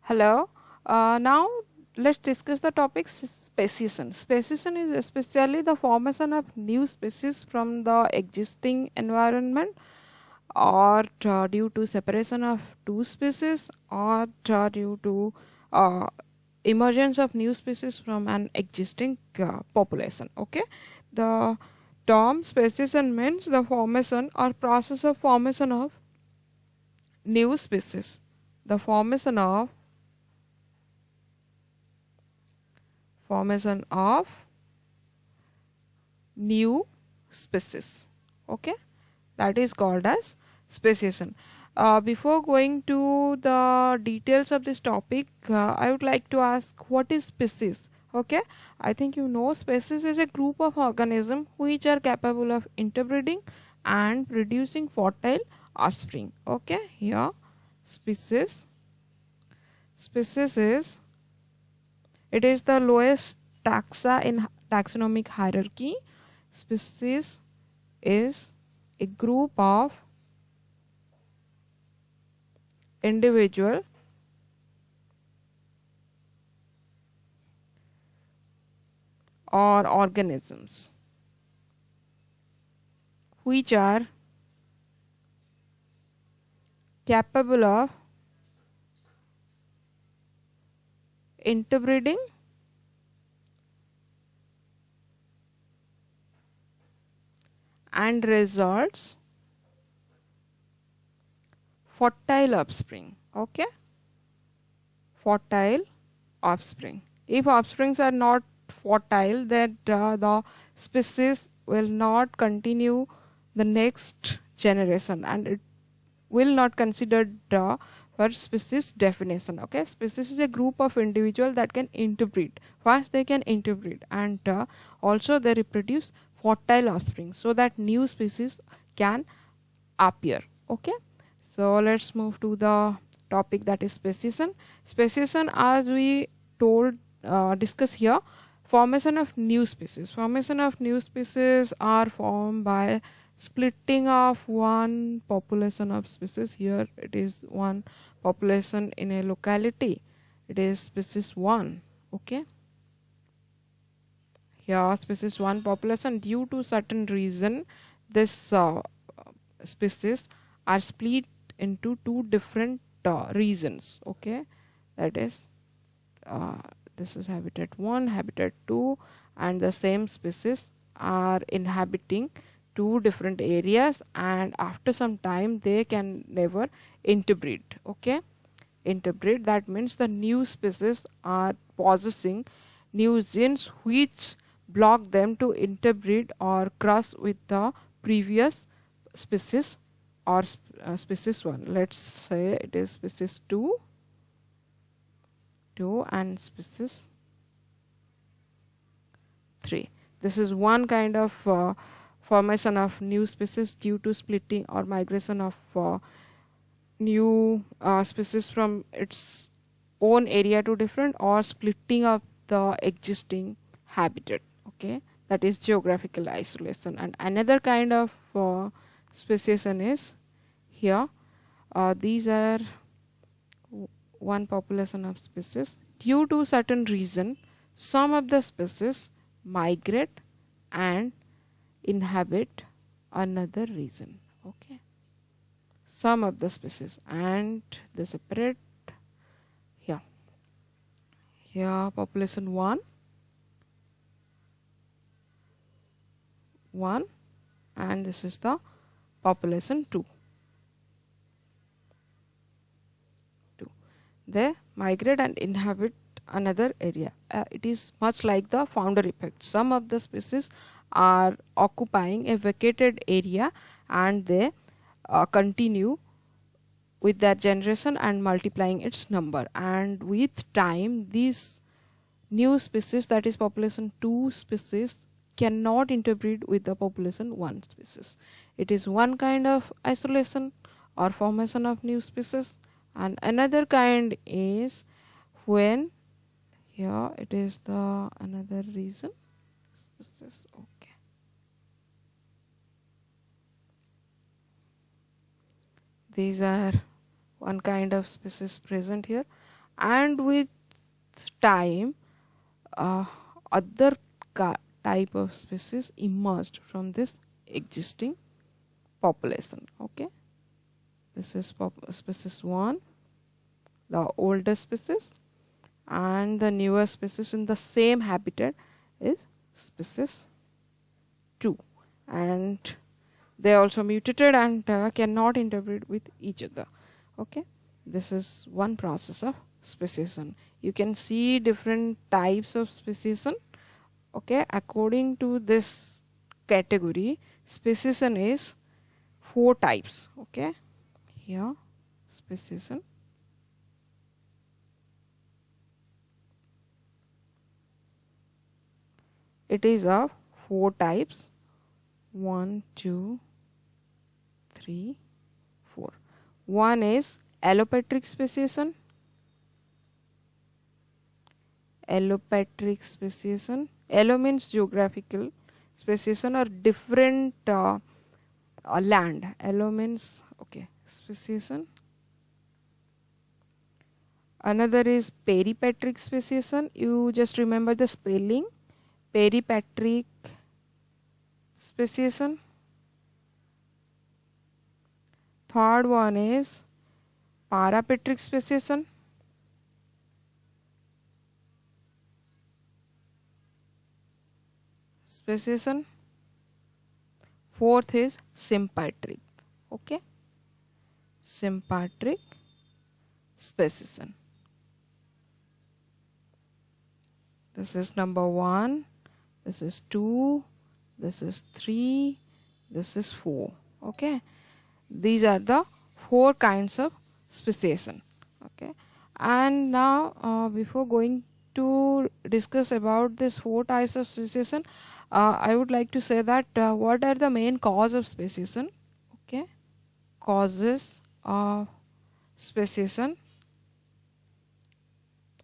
Hello. Now let's discuss the topic speciation. Speciation is especially the formation of new species from the existing environment, or due to separation of two species, or due to uh, emergence of new species from an existing population. Okay, the term speciation means the formation or process of formation of new species. The formation of new species. Okay, that is called as speciation. Before going to the details of this topic, I would like to ask, what is species? Okay, I think you know species is a group of organisms which are capable of interbreeding and producing fertile offspring. Okay, here species is, it is the lowest taxa in taxonomic hierarchy. Species is a group of individual or organisms which are capable of interbreeding and results fertile offspring. Okay, fertile offspring. If offsprings are not fertile, then the species will not continue the next generation, and it will not considered for species definition. Okay, species is a group of individual that can interbreed. First they can interbreed, and also they reproduce fertile offspring so that new species can appear. Okay, so let's move to the topic, that is speciation. Speciation, as we told, discuss here, formation of new species. Formation of new species are formed by splitting of one population of species. Here it is one population in a locality, it is species 1. Okay, here species 1 population, due to certain reason this species are split into two different regions. Okay, that is this is habitat 1, habitat 2, and the same species are inhabiting two different areas, and after some time they can never interbreed. Okay, interbreed, that means the new species are possessing new genes which block them to interbreed or cross with the previous species or species 1. Let's say it is species 2 and species 3. This is one kind of formation of new species due to splitting or migration of new species from its own area to different, or splitting of the existing habitat. Okay, that is geographical isolation. And another kind of speciation is here, these are one population of species. Due to certain reason, some of the species migrate and inhabit another region. Okay, some of the species, and they separate here. Here population 1, and this is the population 2. They migrate and inhabit another area. It is much like the founder effect. Some of the species are occupying a vacated area, and they continue with their generation and multiplying its number, and with time these new species, that is population 2 species, cannot interbreed with the population 1 species. It is one kind of isolation or formation of new species. And another kind is when, here it is the another reason species. Okay, these are one kind of species present here, and with time other type of species emerged from this existing population. Okay, this is species 1, the older species, and the newer species in the same habitat is species 2, and they also mutated and cannot interbreed with each other. Okay, this is one process of speciation. You can see different types of speciation. Okay, according to this category, speciation is 4 types. Okay, here speciation, it is of 4 types, 1 2 3 4. One is allopatric speciation. Allopatric speciation, allo means geographical, speciation or different land. Allo means okay, speciation. Another is peripatric speciation. You just remember the spelling, peripatric speciation. Third one is parapatric speciation. Fourth is sympatric. Okay, sympatric speciation. This is number 1, this is 2, this is 3, this is 4. Okay, these are the 4 kinds of speciation. Okay, and now before going to discuss about these 4 types of speciation, I would like to say that what are the main cause of speciation. Okay, causes of speciation.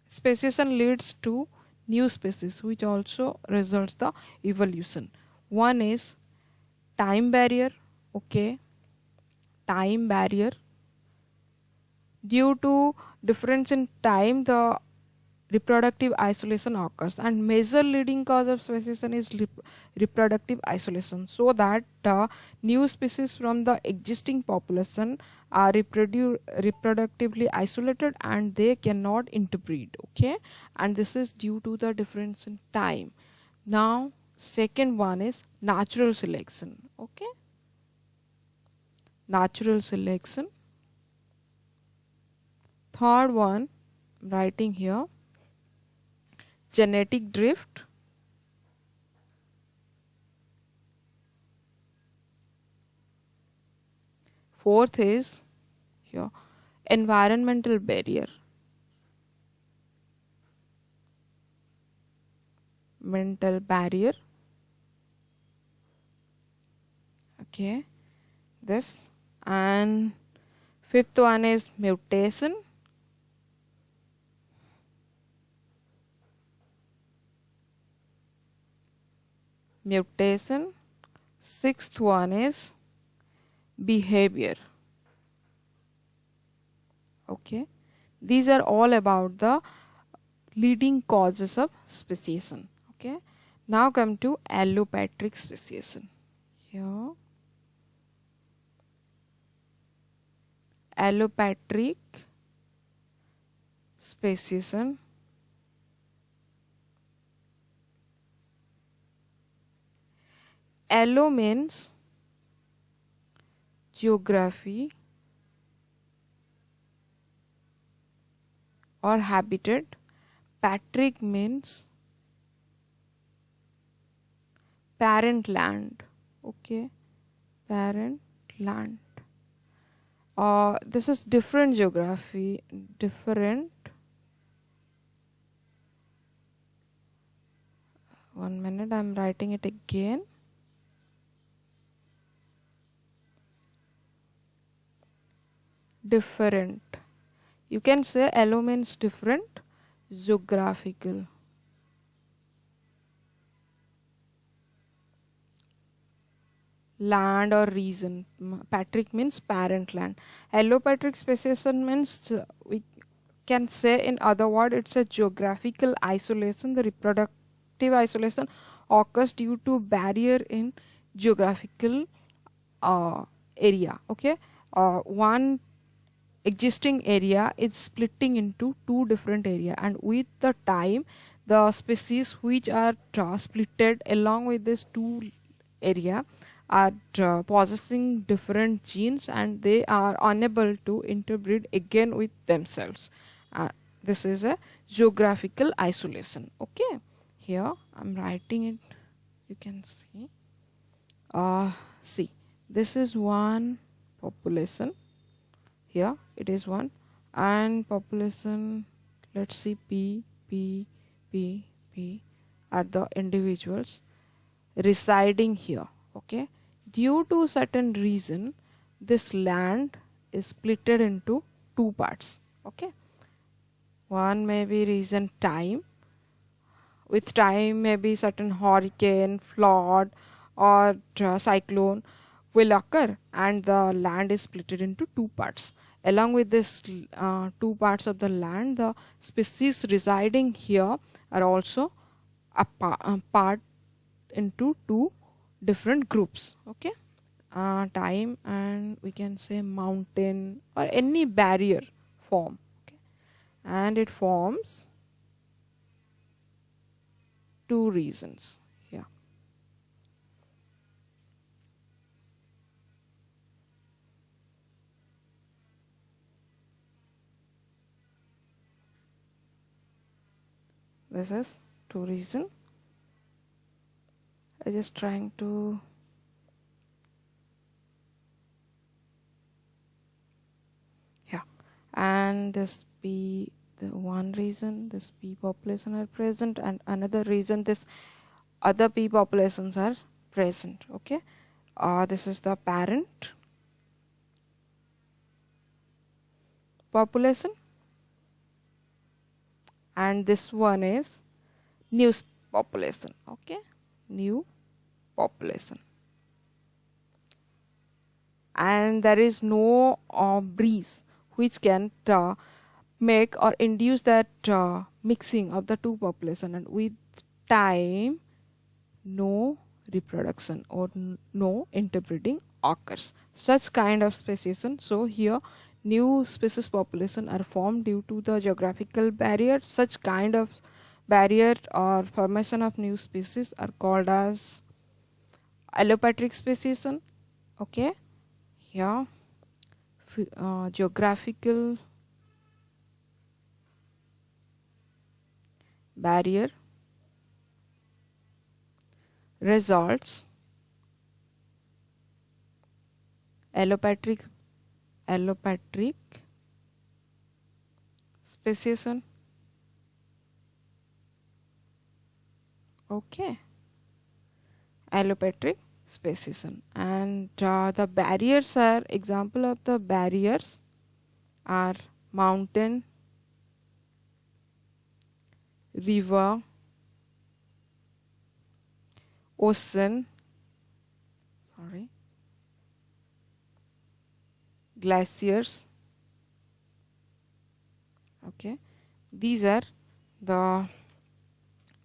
Speciation leads to new species, which also results the evolution. One is time barrier. Okay, time barrier, due to difference in time the reproductive isolation occurs, and major leading cause of speciation is reproductive isolation, so that new species from the existing population are reproductively isolated and they cannot interbreed. Okay, and this is due to the difference in time. Now second one is natural selection. Okay, natural selection. Third one, I'm writing here, genetic drift. Fourth is here, environmental barrier. Mental barrier. Okay, this, and fifth one is mutation. Mutation. Sixth one is behavior. Okay, these are all about the leading causes of speciation. Okay, now come to allopatric speciation. Here, allopatric speciation. Allo means geography or habitat. Patric means parent land. Okay, parent land. This is different geography, different. One minute, I'm writing it again. Different. You can say allo means different, geographical. Land or region. Patric means parent land. Allopatric speciation means can say in other words, it's a geographical isolation. The reproductive isolation occurs due to barrier in geographical area. Okay, one existing area is splitting into two different area, and with the time the species which are splitted along with this two area are possessing different genes, and they are unable to interbreed again with themselves. This is a geographical isolation. Okay, here I'm writing it, you can see. See, this is one population, here it is one, and population, let's see, P are the individuals residing here. Okay, due to certain reason this land is splitted into two parts. Okay, one may be reason time, with time maybe certain hurricane, flood or cyclone will occur, and the land is splitted into two parts. Along with this two parts of the land, the species residing here are also part into two different groups. Okay, time, and we can say mountain or any barrier form. Okay, and it forms two reasons here. This is two reason. I just trying to and this P, the one reason this P population are present, and another reason this other P populations are present. Okay, this is the parent population, and this one is new population. Okay, new population, and there is no breeze which can make or induce that mixing of the two population, and with time no reproduction or no interbreeding occurs. Such kind of speciation, so here new species population are formed due to the geographical barrier. Such kind of barrier or formation of new species are called as allopatric speciation. Okay, here geographical barrier results allopatric speciation. Okay, allopatric speciation, and the barriers are, example of the barriers are mountain, river, ocean, glaciers. Okay, these are the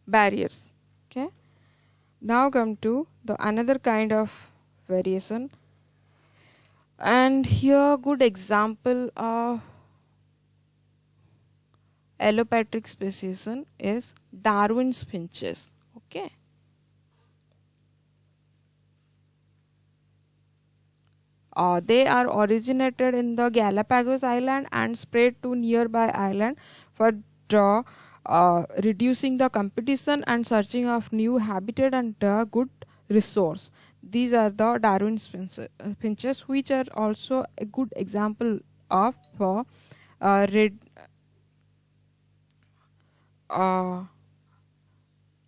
barriers. Okay, now come to the another kind of variation, and here good example of allopatric speciation is Darwin's finches. Okay, they are originated in the Galapagos Island and spread to nearby island for reducing the competition and searching of new habitat and good resource. These are the Darwin's finches, which are also a good example of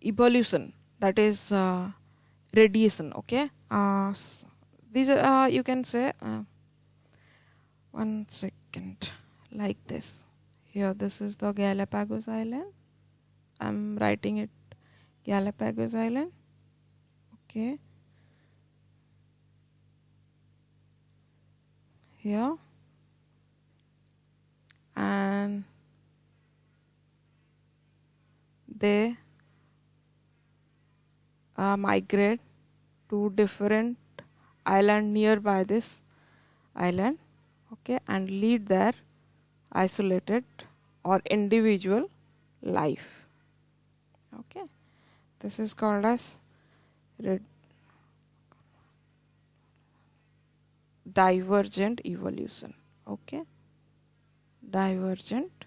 evolution, that is radiation. Okay, these are you can say one second, like this. Here this is the Galapagos Island, I'm writing it Galapagos Island. Okay, here, and they migrate to different island nearby this island, okay, and lead their isolated or individual life. Okay, this is called as divergent evolution. Okay, divergent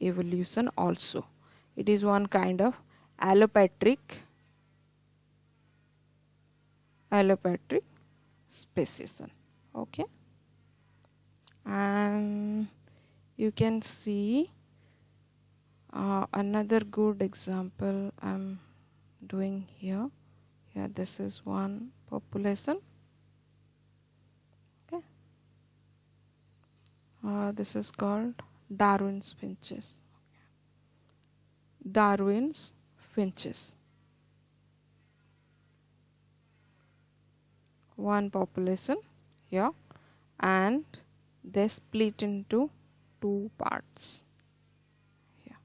evolution also. It is one kind of allopatric speciation. Okay, and you can see another good example I'm doing here. Here, this is one population. Okay, this is called Darwin's finches. Darwin's finches. One population here, and they split into two parts here.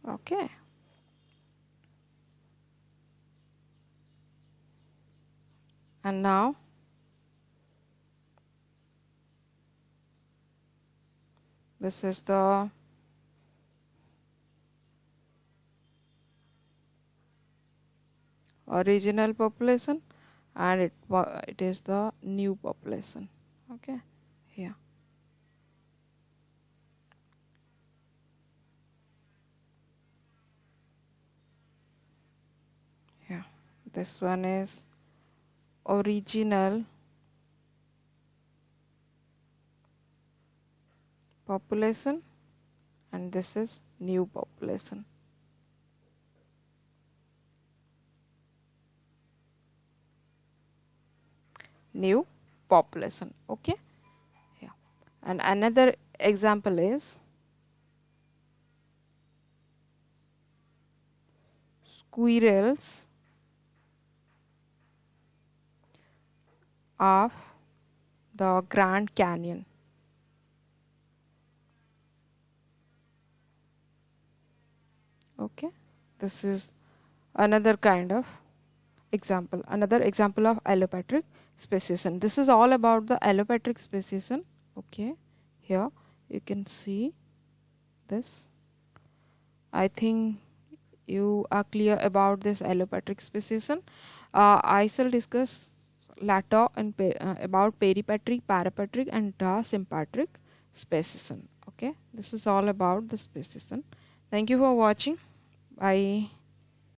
Okay. And now this is the original population, and it is the new population. Okay, here. Yeah, this one is original population, and this is new population. New population. Okay, yeah. And another example is squirrels of the Grand Canyon. Okay, this is another kind of example, another example of allopatric speciation. This is all about the allopatric speciation. Okay, here you can see this. I think you are clear about this allopatric speciation. I shall discuss later about peripatric, parapatric, and sympatric speciation. Okay, this is all about the speciation. Thank you for watching. Bye.